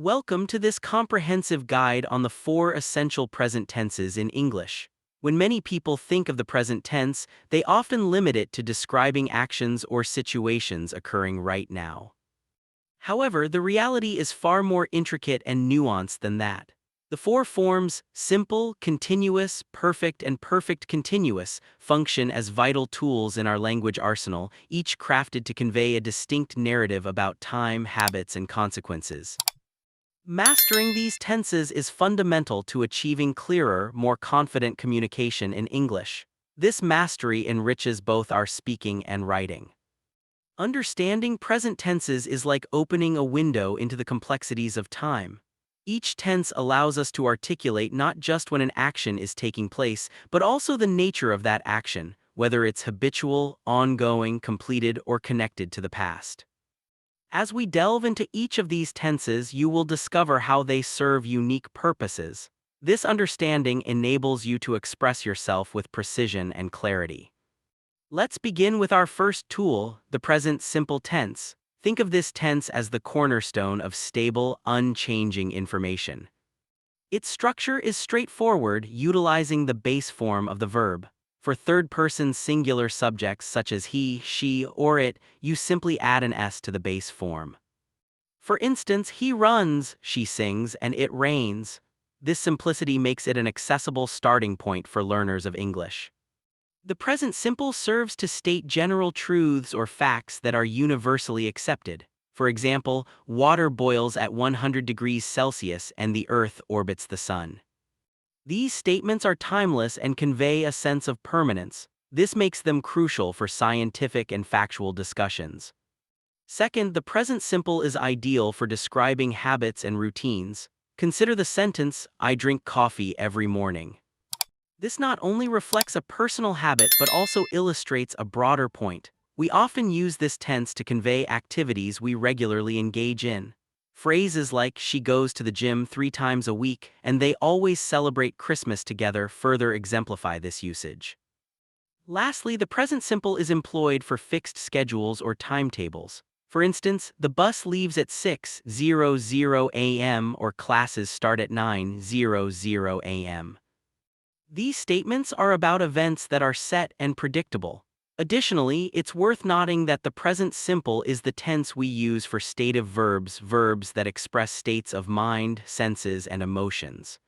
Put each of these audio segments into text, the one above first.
Welcome to this comprehensive guide on the 4 essential present tenses in English. When many people think of the present tense, they often limit it to describing actions or situations occurring right now. However, the reality is far more intricate and nuanced than that. The 4 forms, simple, continuous, perfect, and perfect continuous, function as vital tools in our language arsenal, each crafted to convey a distinct narrative about time, habits, and consequences. Mastering these tenses is fundamental to achieving clearer, more confident communication in English. This mastery enriches both our speaking and writing. Understanding present tenses is like opening a window into the complexities of time. Each tense allows us to articulate not just when an action is taking place, but also the nature of that action, whether it's habitual, ongoing, completed, or connected to the past. As we delve into each of these tenses, you will discover how they serve unique purposes. This understanding enables you to express yourself with precision and clarity. Let's begin with our first tool, the present simple tense. Think of this tense as the cornerstone of stable, unchanging information. Its structure is straightforward, utilizing the base form of the verb. For third-person singular subjects such as he, she, or it, you simply add an s to the base form. For instance, he runs, she sings, and it rains. This simplicity makes it an accessible starting point for learners of English. The present simple serves to state general truths or facts that are universally accepted. For example, water boils at 100 degrees Celsius and the Earth orbits the Sun. These statements are timeless and convey a sense of permanence. This makes them crucial for scientific and factual discussions. Second, the present simple is ideal for describing habits and routines. Consider the sentence, I drink coffee every morning. This not only reflects a personal habit but also illustrates a broader point. We often use this tense to convey activities we regularly engage in. Phrases like, she goes to the gym 3 times a week, and they always celebrate Christmas together further exemplify this usage. Lastly, the present simple is employed for fixed schedules or timetables. For instance, the bus leaves at 6:00 a.m. or classes start at 9:00 a.m. These statements are about events that are set and predictable. Additionally, it's worth noting that the present simple is the tense we use for stative verbs that express states of mind, senses, and emotions.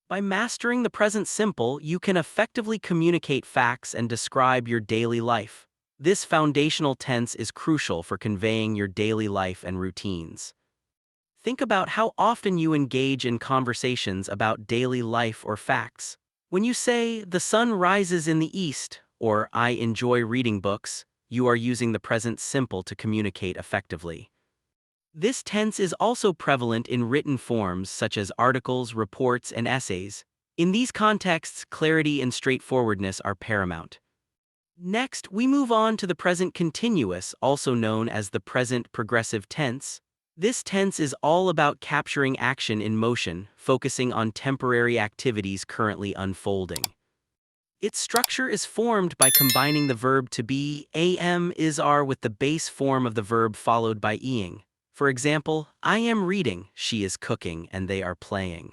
By mastering the present simple, you can effectively communicate facts and describe your daily life. This foundational tense is crucial for conveying your daily life and routines. Think about how often you engage in conversations about daily life or facts. When you say, the sun rises in the east, or I enjoy reading books, you are using the present simple to communicate effectively. This tense is also prevalent in written forms such as articles, reports, and essays. In these contexts, clarity and straightforwardness are paramount. Next, we move on to the present continuous, also known as the present progressive tense. This tense is all about capturing action in motion, focusing on temporary activities currently unfolding. Its structure is formed by combining the verb to be, am, is, are with the base form of the verb followed by ing. For example, I am reading, she is cooking, and they are playing.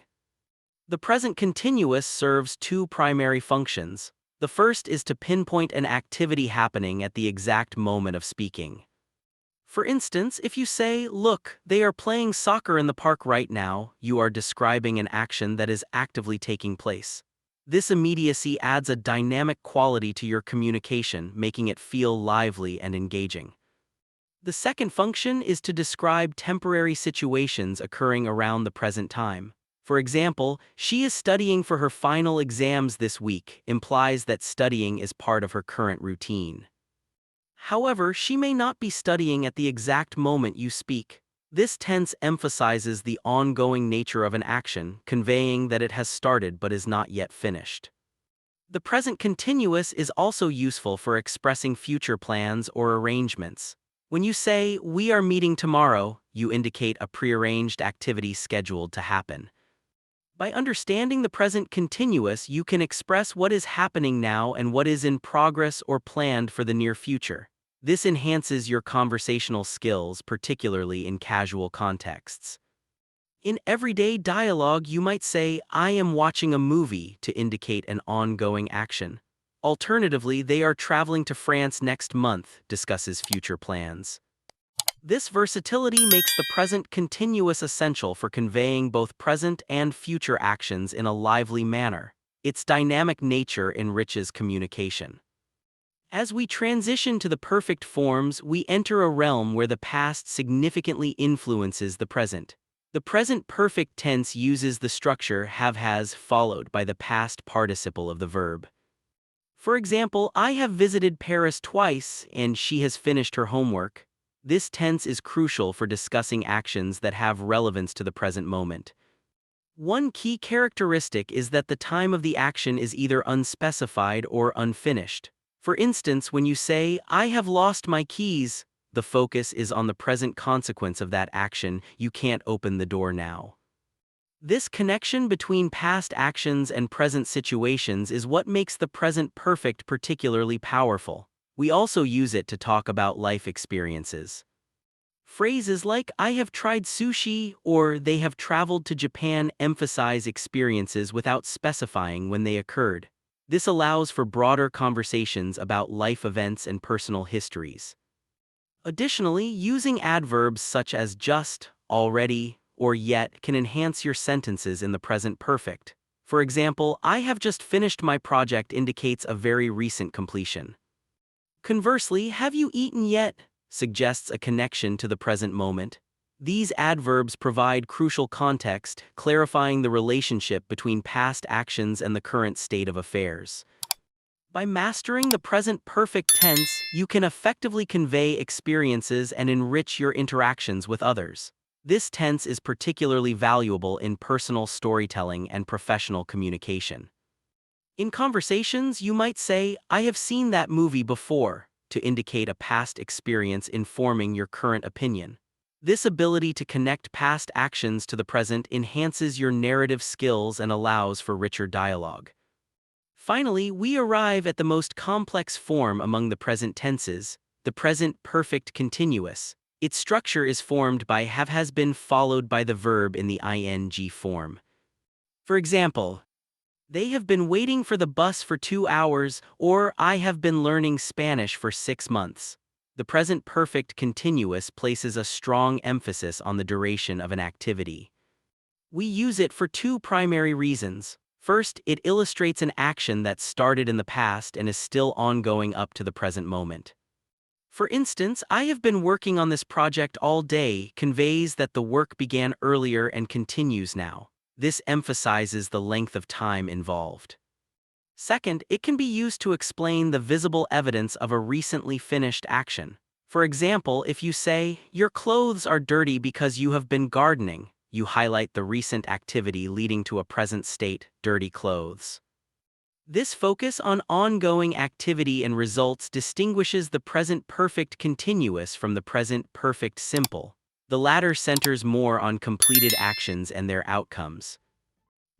The present continuous serves 2 primary functions. The first is to pinpoint an activity happening at the exact moment of speaking. For instance, if you say, look, they are playing soccer in the park right now, you are describing an action that is actively taking place. This immediacy adds a dynamic quality to your communication, making it feel lively and engaging. The second function is to describe temporary situations occurring around the present time. For example, she is studying for her final exams this week, implies that studying is part of her current routine. However, she may not be studying at the exact moment you speak. This tense emphasizes the ongoing nature of an action, conveying that it has started but is not yet finished. The present continuous is also useful for expressing future plans or arrangements. When you say, we are meeting tomorrow, you indicate a prearranged activity scheduled to happen. By understanding the present continuous, you can express what is happening now and what is in progress or planned for the near future. This enhances your conversational skills, particularly in casual contexts. In everyday dialogue, you might say, I am watching a movie to indicate an ongoing action. Alternatively, they are traveling to France next month, discusses future plans. This versatility makes the present continuous essential for conveying both present and future actions in a lively manner. Its dynamic nature enriches communication. As we transition to the perfect forms, we enter a realm where the past significantly influences the present. The present perfect tense uses the structure have has followed by the past participle of the verb. For example, I have visited Paris twice and she has finished her homework. This tense is crucial for discussing actions that have relevance to the present moment. One key characteristic is that the time of the action is either unspecified or unfinished. For instance, when you say, I have lost my keys, the focus is on the present consequence of that action. You can't open the door now. This connection between past actions and present situations is what makes the present perfect particularly powerful. We also use it to talk about life experiences. Phrases like, I have tried sushi, or they have traveled to Japan emphasize experiences without specifying when they occurred. This allows for broader conversations about life events and personal histories. Additionally, using adverbs such as just, already, or yet can enhance your sentences in the present perfect. For example, I have just finished my project indicates a very recent completion. Conversely, have you eaten yet suggests a connection to the present moment. These adverbs provide crucial context, clarifying the relationship between past actions and the current state of affairs. By mastering the present perfect tense, you can effectively convey experiences and enrich your interactions with others. This tense is particularly valuable in personal storytelling and professional communication. In conversations, you might say, I have seen that movie before, to indicate a past experience informing your current opinion. This ability to connect past actions to the present enhances your narrative skills and allows for richer dialogue. Finally, we arrive at the most complex form among the present tenses, the present perfect continuous. Its structure is formed by have has been followed by the verb in the ing form. For example, they have been waiting for the bus for 2 hours, or I have been learning Spanish for 6 months. The present perfect continuous places a strong emphasis on the duration of an activity. We use it for two primary reasons. First, it illustrates an action that started in the past and is still ongoing up to the present moment. For instance, I have been working on this project all day conveys that the work began earlier and continues now. This emphasizes the length of time involved. Second, it can be used to explain the visible evidence of a recently finished action. For example, if you say, your clothes are dirty because you have been gardening, you highlight the recent activity leading to a present state, dirty clothes. This focus on ongoing activity and results distinguishes the present perfect continuous from the present perfect simple. The latter centers more on completed actions and their outcomes.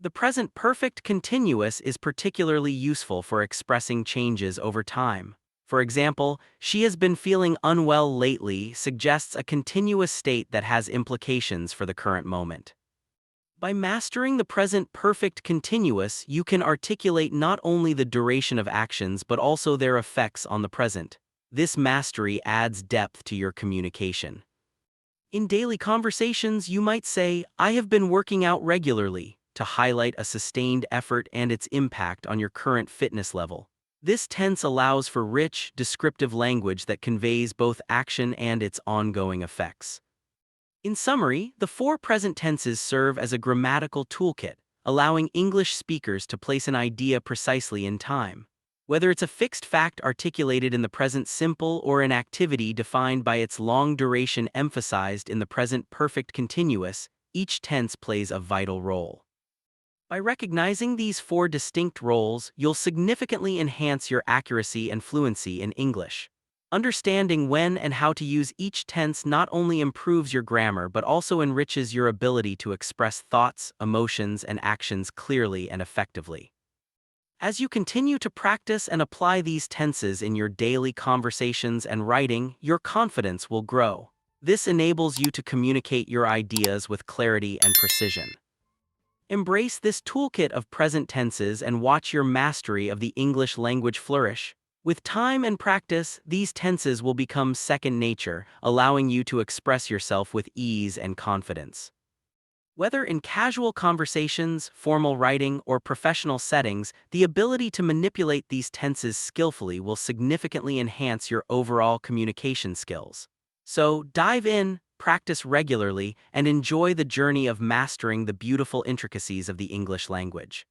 The present perfect continuous is particularly useful for expressing changes over time. For example, she has been feeling unwell lately suggests a continuous state that has implications for the current moment. By mastering the present perfect continuous, you can articulate not only the duration of actions but also their effects on the present. This mastery adds depth to your communication. In daily conversations, you might say, I have been working out regularly, to highlight a sustained effort and its impact on your current fitness level. This tense allows for rich, descriptive language that conveys both action and its ongoing effects. In summary, the four present tenses serve as a grammatical toolkit, allowing English speakers to place an idea precisely in time. Whether it's a fixed fact articulated in the present simple or an activity defined by its long duration emphasized in the present perfect continuous, each tense plays a vital role. By recognizing these four distinct roles, you'll significantly enhance your accuracy and fluency in English. Understanding when and how to use each tense not only improves your grammar but also enriches your ability to express thoughts, emotions, and actions clearly and effectively. As you continue to practice and apply these tenses in your daily conversations and writing, your confidence will grow. This enables you to communicate your ideas with clarity and precision. Embrace this toolkit of present tenses and watch your mastery of the English language flourish. With time and practice, these tenses will become second nature, allowing you to express yourself with ease and confidence. Whether in casual conversations, formal writing, or professional settings, the ability to manipulate these tenses skillfully will significantly enhance your overall communication skills. So, dive in, practice regularly, and enjoy the journey of mastering the beautiful intricacies of the English language.